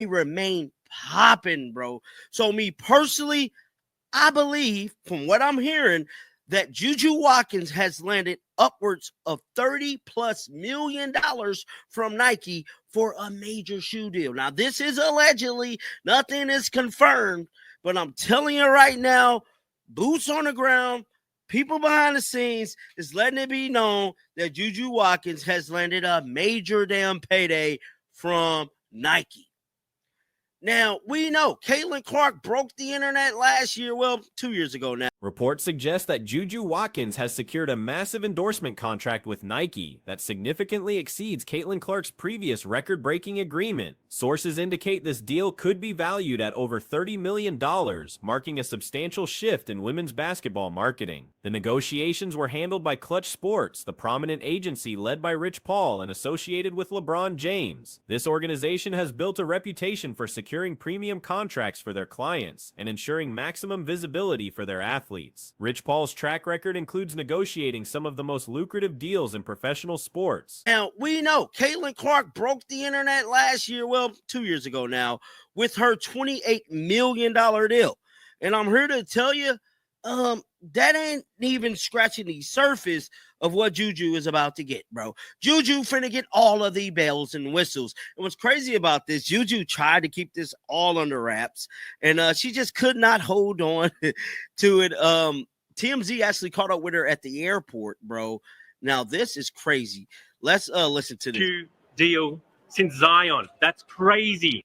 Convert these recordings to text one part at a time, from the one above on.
remain popping, bro. So me personally, I believe from what I'm hearing that Juju Watkins has landed upwards of $30+ million from Nike for a major shoe deal. Now, this is allegedly, nothing is confirmed, but I'm telling you right now, boots on the ground, people behind the scenes is letting it be known that Juju Watkins has landed a major damn payday from Nike. Now, we know Caitlin Clark broke the internet last year, well, 2 years ago now. Reports suggest that Juju Watkins has secured a massive endorsement contract with Nike that significantly exceeds Caitlin Clark's previous record-breaking agreement. Sources indicate this deal could be valued at over $30 million, marking a substantial shift in women's basketball marketing. The negotiations were handled by Clutch Sports, the prominent agency led by Rich Paul and associated with LeBron James. This organization has built a reputation for securing premium contracts for their clients and ensuring maximum visibility for their athletes. Rich Paul's track record includes negotiating some of the most lucrative deals in professional sports. Now, we know Caitlin Clark broke the internet last year, well, 2 years ago now, with her $28 million deal. And I'm here to tell you, that ain't even scratching the surface of what Juju is about to get, bro. Juju finna get all of the bells and whistles. And what's crazy about this, Juju tried to keep this all under wraps, and she just could not hold on to it. TMZ actually caught up with her at the airport, bro. Now, this is crazy. Let's listen to this. Deal since Zion. That's crazy.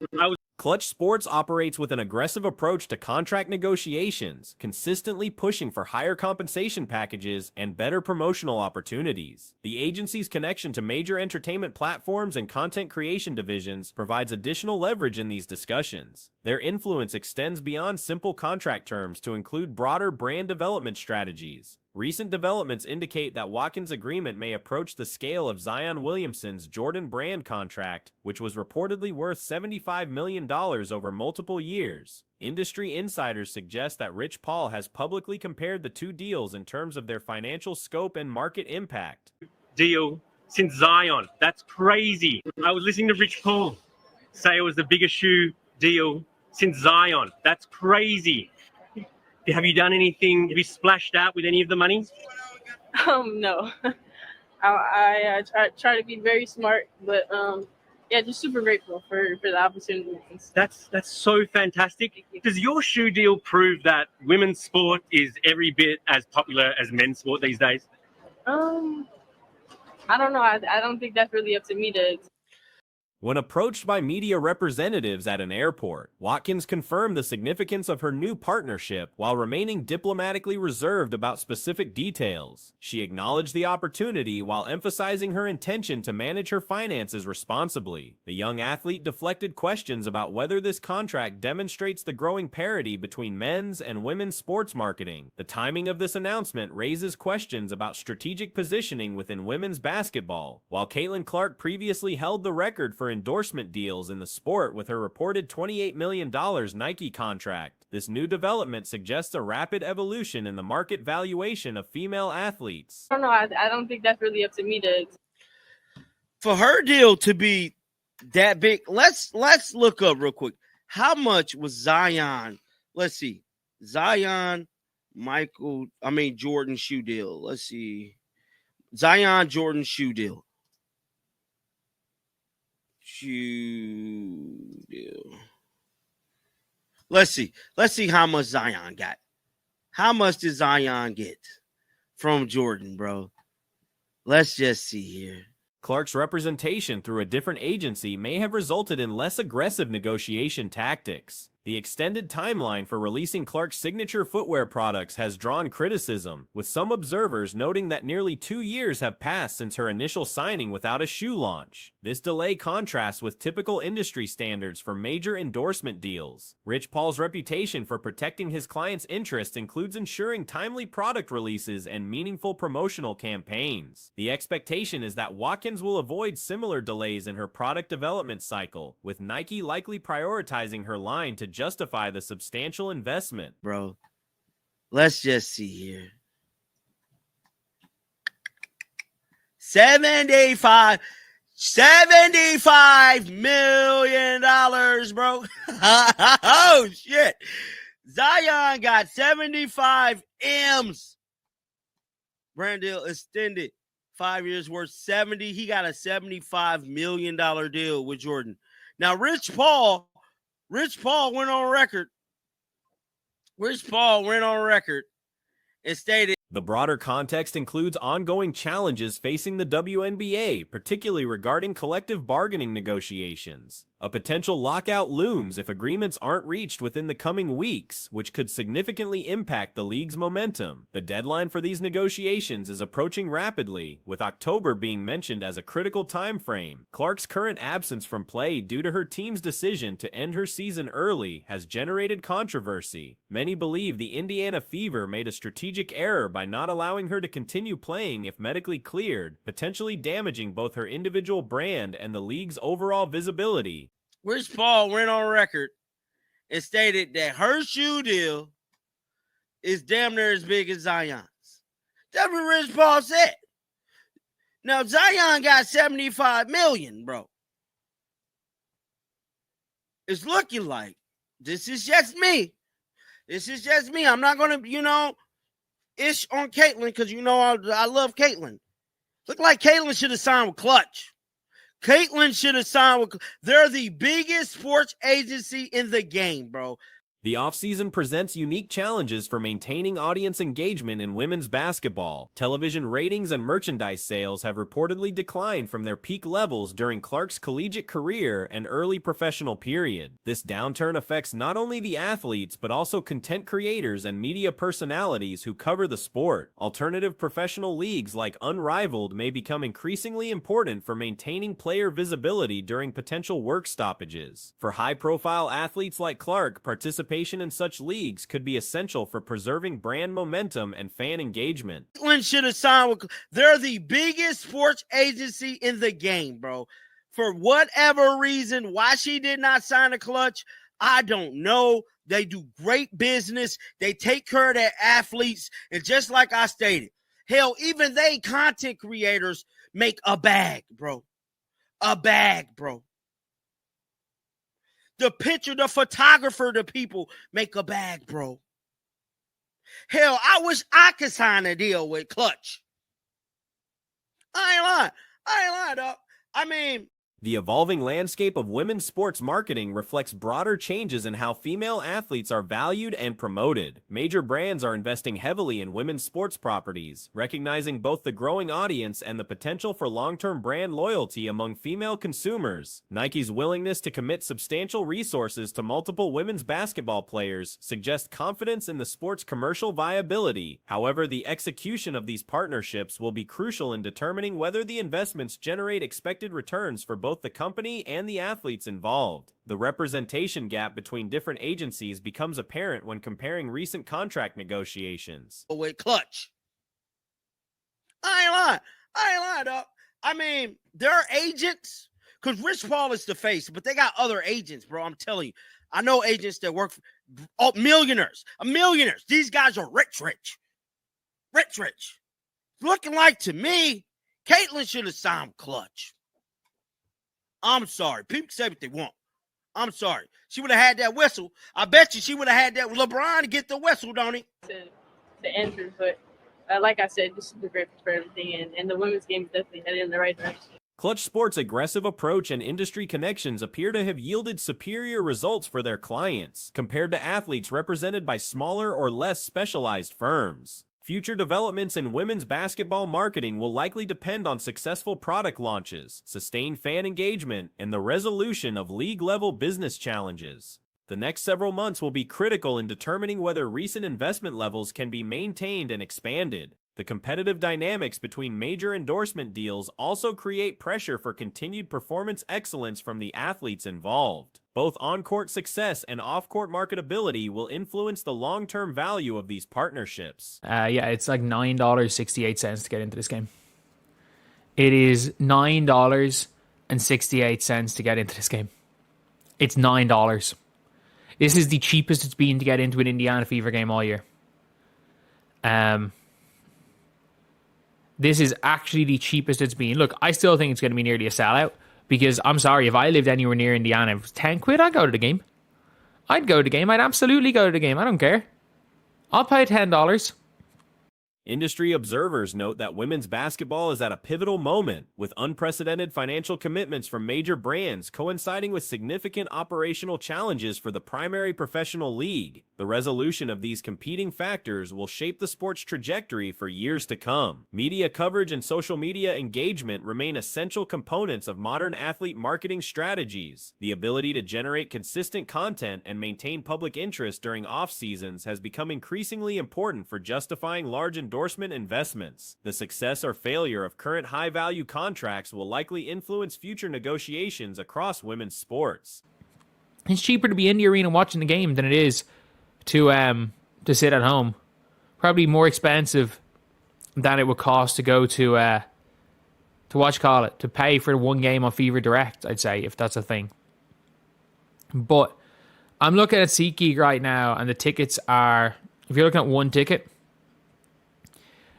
Clutch Sports operates with an aggressive approach to contract negotiations, consistently pushing for higher compensation packages and better promotional opportunities. The agency's connection to major entertainment platforms and content creation divisions provides additional leverage in these discussions. Their influence extends beyond simple contract terms to include broader brand development strategies. Recent developments indicate that Watkins' agreement may approach the scale of Zion Williamson's Jordan Brand contract, which was reportedly worth $75 million over multiple years. Industry insiders suggest that Rich Paul has publicly compared the two deals in terms of their financial scope and market impact. Deal since Zion. That's crazy. I was listening to Rich Paul say it was the biggest shoe deal since Zion. That's crazy. Have you done anything? Have you splashed out with any of the money? No. I try to be very smart, but yeah, just super grateful for the opportunity. That's so fantastic. Does your shoe deal prove that women's sport is every bit as popular as men's sport these days? I don't know. I don't think that's really up to me to. When approached by media representatives at an airport, Watkins confirmed the significance of her new partnership while remaining diplomatically reserved about specific details. She acknowledged the opportunity while emphasizing her intention to manage her finances responsibly. The young athlete deflected questions about whether this contract demonstrates the growing parity between men's and women's sports marketing. The timing of this announcement raises questions about strategic positioning within women's basketball. While Caitlin Clark previously held the record for endorsement deals in the sport with her reported $28 million Nike contract, this new development suggests a rapid evolution in the market valuation of female athletes. I don't know. I don't think that's really up to me to. For her deal to be that big, let's look up real quick. How much was Zion? Let's see. Zion, Jordan shoe deal. Let's see. Zion Jordan shoe deal. Shoe deal. Let's see how much Zion got. How much did Zion get from Jordan, bro? Let's just see here. Clark's representation through a different agency may have resulted in less aggressive negotiation tactics. The extended timeline for releasing Clark's signature footwear products has drawn criticism, with some observers noting that nearly 2 years have passed since her initial signing without a shoe launch. This delay contrasts with typical industry standards for major endorsement deals. Rich Paul's reputation for protecting his clients' interests includes ensuring timely product releases and meaningful promotional campaigns. The expectation is that Watkins will avoid similar delays in her product development cycle, with Nike likely prioritizing her line to justify the substantial investment. Bro, let's just see here. 75. $75 million, bro. Oh, shit. Zion got 75 M's. Brand deal extended. 5 years worth 70. He got a $75 million deal with Jordan. Now, Rich Paul went on record. Rich Paul went on record and stated, the broader context includes ongoing challenges facing the WNBA, particularly regarding collective bargaining negotiations. A potential lockout looms if agreements aren't reached within the coming weeks, which could significantly impact the league's momentum. The deadline for these negotiations is approaching rapidly, with October being mentioned as a critical time frame. Clark's current absence from play due to her team's decision to end her season early has generated controversy. Many believe the Indiana Fever made a strategic error by not allowing her to continue playing if medically cleared, potentially damaging both her individual brand and the league's overall visibility. Rich Paul went on record and stated that her shoe deal is damn near as big as Zion's. That's what Rich Paul said. Now, Zion got 75 million, bro. It's looking like this is just me. This is just me. I'm not going to, ish on Caitlyn because, I love Caitlyn. Look like Caitlyn should have signed with Clutch. Caitlyn should have signed with. They're the biggest sports agency in the game, bro. The offseason presents unique challenges for maintaining audience engagement in women's basketball. Television ratings and merchandise sales have reportedly declined from their peak levels during Clark's collegiate career and early professional period. This downturn affects not only the athletes, but also content creators and media personalities who cover the sport. Alternative professional leagues like Unrivaled may become increasingly important for maintaining player visibility during potential work stoppages. For high-profile athletes like Clark, participation in such leagues could be essential for preserving brand momentum and fan engagement. Caitlyn should have signed with. They're the biggest sports agency in the game, bro. For whatever reason, why she did not sign a Clutch, I don't know. They do great business. They take care of their athletes. And just like I stated, hell, even they content creators make a bag, bro. A bag, bro. The picture, the photographer, the people make a bag, bro. Hell, I wish I could sign a deal with Clutch. I ain't lying, dog. I mean, the evolving landscape of women's sports marketing reflects broader changes in how female athletes are valued and promoted. Major brands are investing heavily in women's sports properties, recognizing both the growing audience and the potential for long-term brand loyalty among female consumers. Nike's willingness to commit substantial resources to multiple women's basketball players suggests confidence in the sport's commercial viability. However, the execution of these partnerships will be crucial in determining whether the investments generate expected returns for both the company and the athletes involved. The representation gap between different agencies becomes apparent when comparing recent contract negotiations. With Clutch. I ain't lying, dog. I mean, there are agents, because Rich Paul is the face, but they got other agents, bro. I'm telling you. I know agents that work for millionaires. These guys are rich. Looking like, to me, Caitlyn should have signed Clutch. I'm sorry. People say what they want. I'm sorry. She would have had that whistle. I bet you she would have had that LeBron to get the whistle, don't he? To enter, but like I said, this is the great for everything, and the women's game is definitely headed in the right direction. Clutch Sports' aggressive approach and industry connections appear to have yielded superior results for their clients, compared to athletes represented by smaller or less specialized firms. Future developments in women's basketball marketing will likely depend on successful product launches, sustained fan engagement, and the resolution of league-level business challenges. The next several months will be critical in determining whether recent investment levels can be maintained and expanded. The competitive dynamics between major endorsement deals also create pressure for continued performance excellence from the athletes involved. Both on-court success and off-court marketability will influence the long-term value of these partnerships. Yeah, it's like $9.68 to get into this game. It is $9.68 to get into this game. It's $9. This is the cheapest it's been to get into an Indiana Fever game all year. This is actually the cheapest it's been. Look, I still think it's going to be nearly a sellout because I'm sorry, if I lived anywhere near Indiana, if it was 10 quid, I'd go to the game. I'd go to the game. I'd absolutely go to the game. I don't care. I'll pay $10. Industry observers note that women's basketball is at a pivotal moment, with unprecedented financial commitments from major brands coinciding with significant operational challenges for the primary professional league. The resolution of these competing factors will shape the sport's trajectory for years to come. Media coverage and social media engagement remain essential components of modern athlete marketing strategies. The ability to generate consistent content and maintain public interest during off-seasons has become increasingly important for justifying large endorsement investments. The success or failure of current high-value contracts will likely influence future negotiations across women's sports. It's cheaper to be in the arena watching the game than it is to sit at home. Probably more expensive than it would cost to go to watch call it, to pay for one game on Fever Direct, I'd say, if that's a thing. But I'm looking at SeatGeek right now, and the tickets are, if you're looking at one ticket,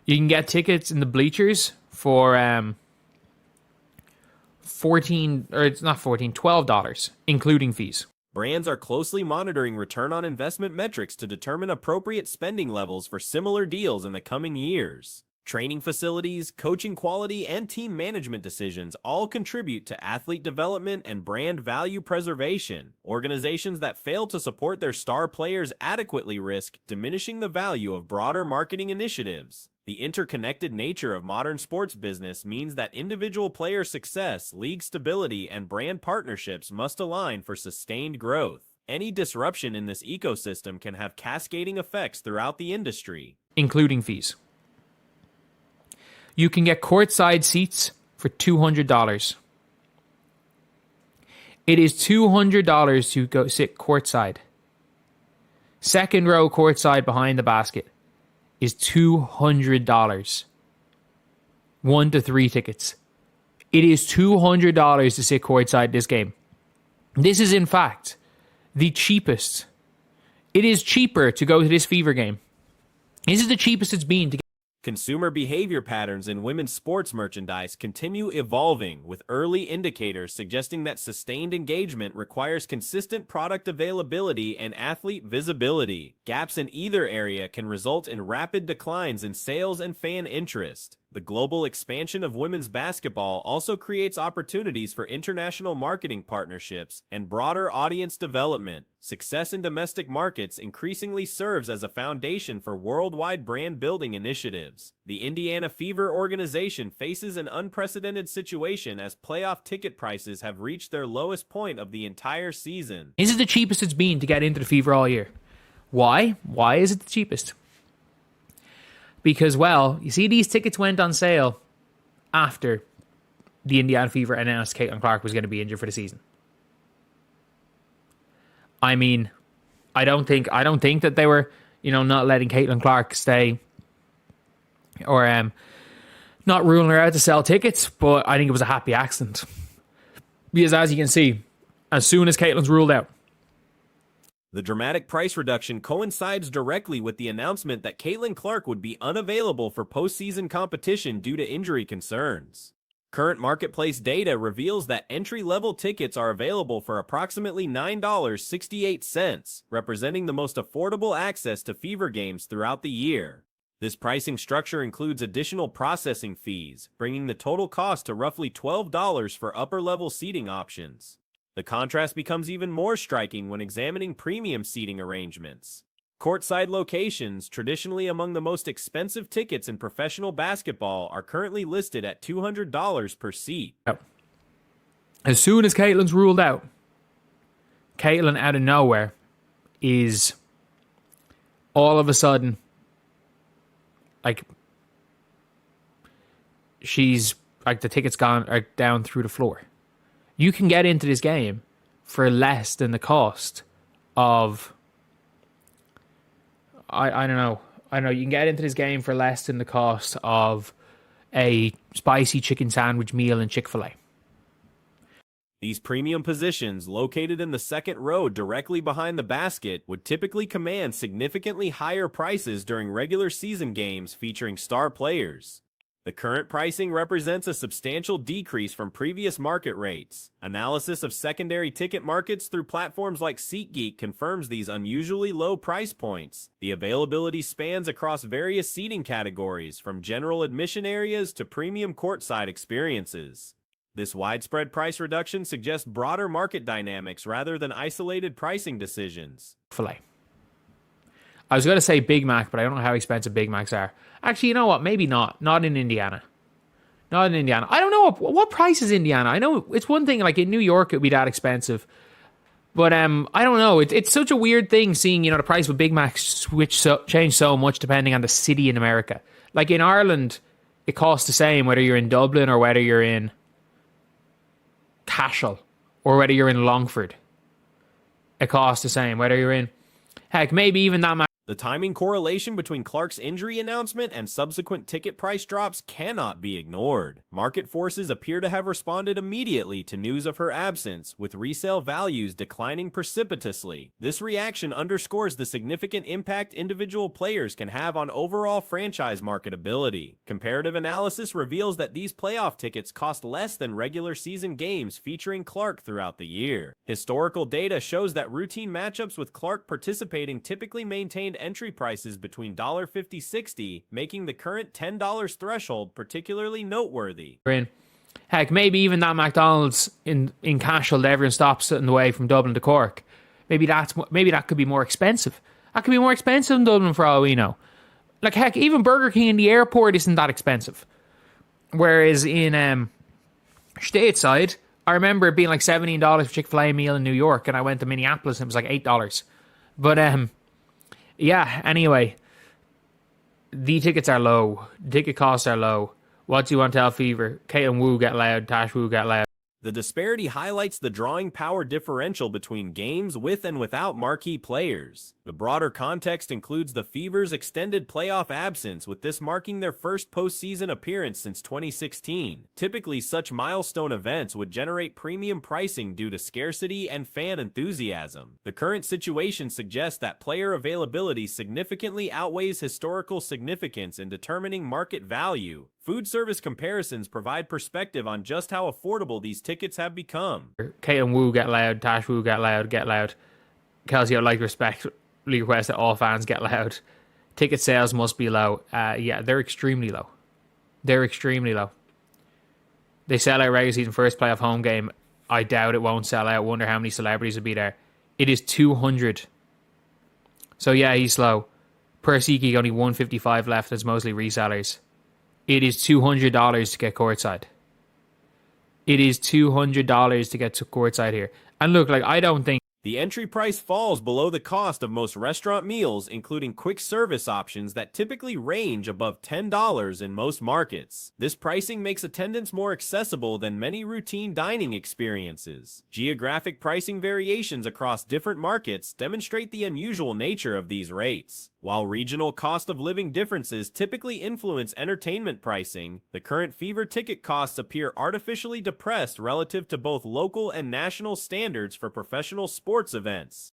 you can get tickets in the bleachers for $12, including fees. Brands are closely monitoring return on investment metrics to determine appropriate spending levels for similar deals in the coming years. Training facilities, coaching quality, and team management decisions all contribute to athlete development and brand value preservation. Organizations that fail to support their star players adequately risk diminishing the value of broader marketing initiatives. The interconnected nature of modern sports business means that individual player success, league stability, and brand partnerships must align for sustained growth. Any disruption in this ecosystem can have cascading effects throughout the industry, including fees. You can get courtside seats for $200. It is $200 to go sit courtside. Second row courtside behind the basket is $200. 1 to 3 tickets. It is $200 to sit courtside this game. This is, in fact, the cheapest. It is cheaper to go to this Fever game. This is the cheapest it's been to get. Consumer behavior patterns in women's sports merchandise continue evolving, with early indicators suggesting that sustained engagement requires consistent product availability and athlete visibility. Gaps in either area can result in rapid declines in sales and fan interest. The global expansion of women's basketball also creates opportunities for international marketing partnerships and broader audience development. Success in domestic markets increasingly serves as a foundation for worldwide brand building initiatives. The Indiana Fever organization faces an unprecedented situation as playoff ticket prices have reached their lowest point of the entire season. This is the cheapest it's been to get into the Fever all year. Why? Why is it the cheapest? Because, well, you see, these tickets went on sale after the Indiana Fever announced Caitlin Clark was going to be injured for the season. I mean, I don't think that they were, not letting Caitlin Clark stay or not ruling her out to sell tickets, but I think it was a happy accident. Because as you can see, as soon as Caitlin's ruled out, the dramatic price reduction coincides directly with the announcement that Caitlin Clark would be unavailable for postseason competition due to injury concerns. Current marketplace data reveals that entry-level tickets are available for approximately $9.68, representing the most affordable access to Fever games throughout the year. This pricing structure includes additional processing fees, bringing the total cost to roughly $12 for upper-level seating options. The contrast becomes even more striking when examining premium seating arrangements. Courtside locations, traditionally among the most expensive tickets in professional basketball, are currently listed at $200 per seat. As soon as Caitlin's ruled out, Caitlin out of nowhere is all of a sudden, she's the tickets are down through the floor. You can get into this game for less than the cost of, I don't know. You can get into this game for less than the cost of a spicy chicken sandwich meal in Chick-fil-A. These premium positions, located in the second row directly behind the basket, would typically command significantly higher prices during regular season games featuring star players. The current pricing represents a substantial decrease from previous market rates. Analysis of secondary ticket markets through platforms like SeatGeek confirms these unusually low price points. The availability spans across various seating categories, from general admission areas to premium courtside experiences. This widespread price reduction suggests broader market dynamics rather than isolated pricing decisions. Filet. I was going to say Big Mac, but I don't know how expensive Big Macs are. Actually, you know what? Maybe not. Not in Indiana. Not in Indiana. I don't know what price is Indiana. I know it's one thing, like in New York, it would be that expensive. But I don't know. It's such a weird thing seeing, the price of Big Macs change so much depending on the city in America. Like in Ireland, it costs the same whether you're in Dublin or whether you're in Cashel or whether you're in Longford. It costs the same whether you're in, heck, maybe even that much. The timing correlation between Clark's injury announcement and subsequent ticket price drops cannot be ignored. Market forces appear to have responded immediately to news of her absence, with resale values declining precipitously. This reaction underscores the significant impact individual players can have on overall franchise marketability. Comparative analysis reveals that these playoff tickets cost less than regular season games featuring Clark throughout the year. Historical data shows that routine matchups with Clark participating typically maintained entry prices between $50-$60, making the current $10 threshold particularly noteworthy. Heck, maybe even that McDonald's in Cashel that everyone stops on the way from Dublin to Cork. Maybe that could be more expensive. That could be more expensive in Dublin for all we know. Like, heck, even Burger King in the airport isn't that expensive. Whereas in stateside, I remember it being like $17 for Chick-fil-A meal in New York, and I went to Minneapolis and it was like $8. But yeah, anyway, the tickets are low. Ticket costs are low. What do you want to tell Fever? Kate and Wu get loud. Tash Wu get loud. The disparity highlights the drawing power differential between games with and without marquee players. The broader context includes the Fever's extended playoff absence, with this marking their first postseason appearance since 2016. Typically, such milestone events would generate premium pricing due to scarcity and fan enthusiasm. The current situation suggests that player availability significantly outweighs historical significance in determining market value. Food service comparisons provide perspective on just how affordable these tickets have become. Kate and Wu get loud. Tash Wu get loud. Get loud. Kelsey, I'd like to respectfully request that all fans get loud. Ticket sales must be low. Yeah, they're extremely low. They're extremely low. They sell out regular season first playoff home game. I doubt it won't sell out. Wonder how many celebrities will be there. It is 200. So yeah, he's slow. Per SeatGeek, only 155 left. It's mostly resellers. It is $200 to get courtside. It is $200 to get to courtside here. And look, like, I don't think the entry price falls below the cost of most restaurant meals, including quick service options that typically range above $10 in most markets. This pricing makes attendance more accessible than many routine dining experiences. Geographic pricing variations across different markets demonstrate the unusual nature of these rates. While regional cost of living differences typically influence entertainment pricing, the current Fever ticket costs appear artificially depressed relative to both local and national standards for professional sports events.